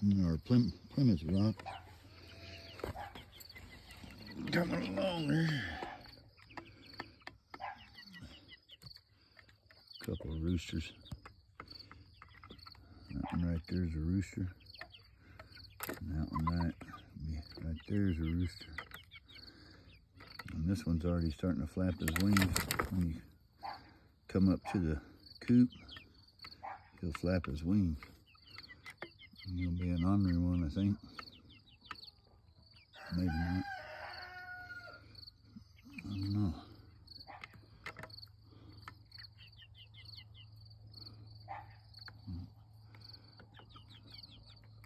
Or Plymouth Rock. Coming along there. Couple of roosters. That one right there's a rooster. And that one right there's a rooster. And this one's already starting to flap his wings. When you come up to the coop, he'll flap his wings. And he'll be an ornery one, I think. Maybe not. I don't know.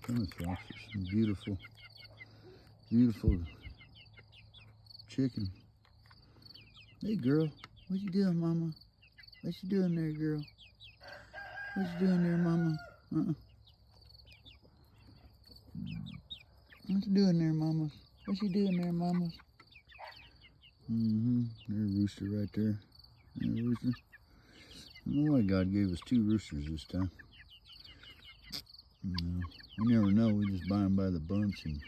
Plymouth Rock is some beautiful, beautiful chicken. Hey girl, what you doing, mama? What you doing there, girl? What you doing there, mama? What you doing there, mama? What you doing there, mama? There's a rooster right there. There's a rooster. I don't know why God gave us 2 roosters this time. No, we never know. We just buy them by the bunch and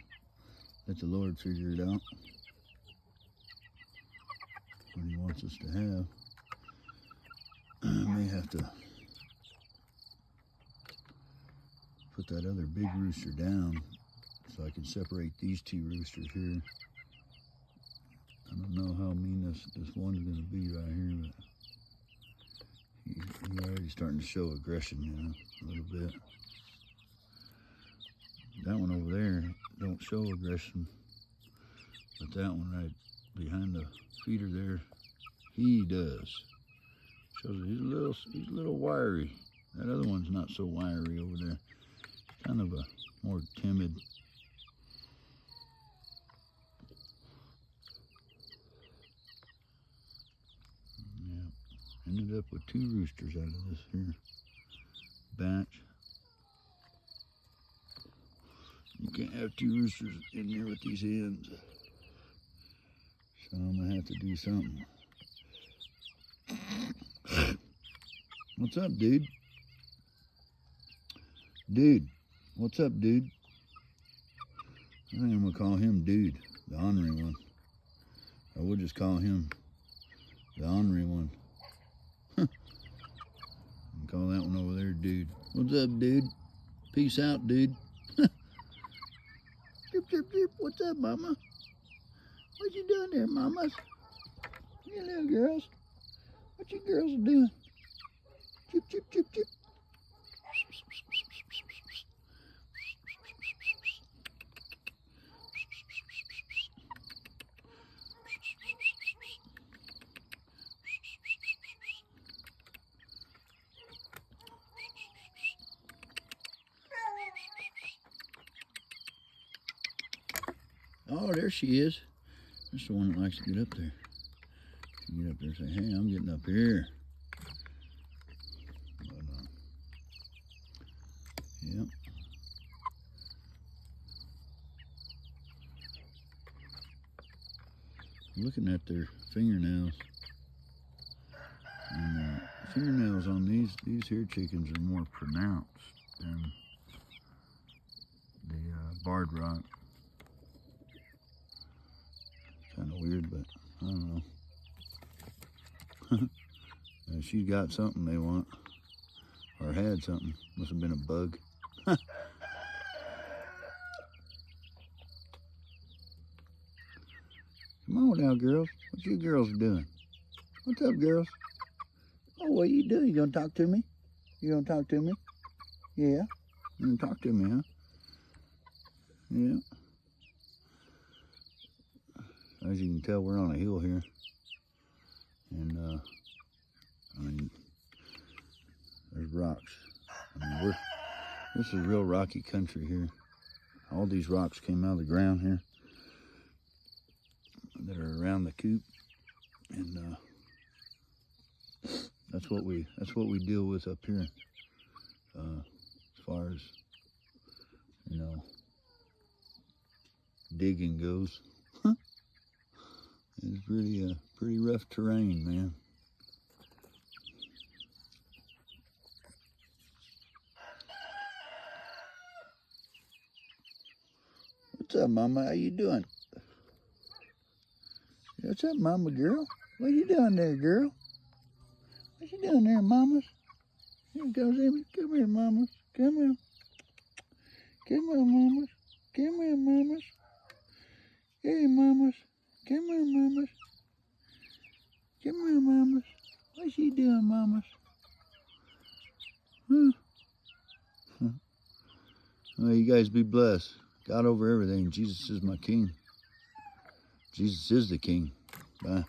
let the Lord figure it out. What He wants us to have. I may have to put that other big rooster down so I can separate these 2 roosters here. I don't know how mean this one's going to be right here, but he's already starting to show aggression, you know, a little bit. That one over there don't show aggression, but that one right behind the feeder there, he does. Shows that he's a little wiry. That other one's not so wiry over there. Kind of a more timid. Yeah, ended up with 2 roosters out of this here batch. You can't have 2 roosters in here with these hens. So I'm gonna have to do something. What's up, dude? Dude, what's up, dude? I think I'm gonna call him Dude, the ornery one. Or we'll just call him the ornery one. And call that one over there Dude. What's up, dude? Peace out, dude. Chirp, chirp, chirp. What's up, mama? What you doing there, mamas? You little girls. What you girls are doing? Chirp, chirp, chirp, chirp. Oh, there she is. That's the one that likes to get up there. You get up there and say, hey, I'm getting up here. But, yep. Looking at their fingernails. And fingernails on these here chickens are more pronounced than the barred rock. Kind of weird, but I don't know. She got something they want, or had something. Must have been a bug. Come on now, girls. What you girls doing? What's up, girls? Oh, what you doing? You gonna talk to me? You gonna talk to me? Yeah. You gonna talk to me, huh? Yeah. As you can tell, we're on a hill here, and I mean, there's rocks. I mean, this is real rocky country here. All these rocks came out of the ground here that are around the coop, and that's what we deal with up here. As far as, you know, digging goes. It's really pretty rough terrain, man. What's up, Mama? How you doing? What's up, Mama girl? What you doing there, girl? What you doing there, Mamas? Here goes Amy. Come here, Mamas. Come here. Come here, Mamas. Come here, Mamas. Hey, Mamas. Come here, Mamas. Come here, Mamas. What's she doing, Mamas? Huh? Well, you guys be blessed. God over everything. Jesus is my King. Jesus is the King. Bye.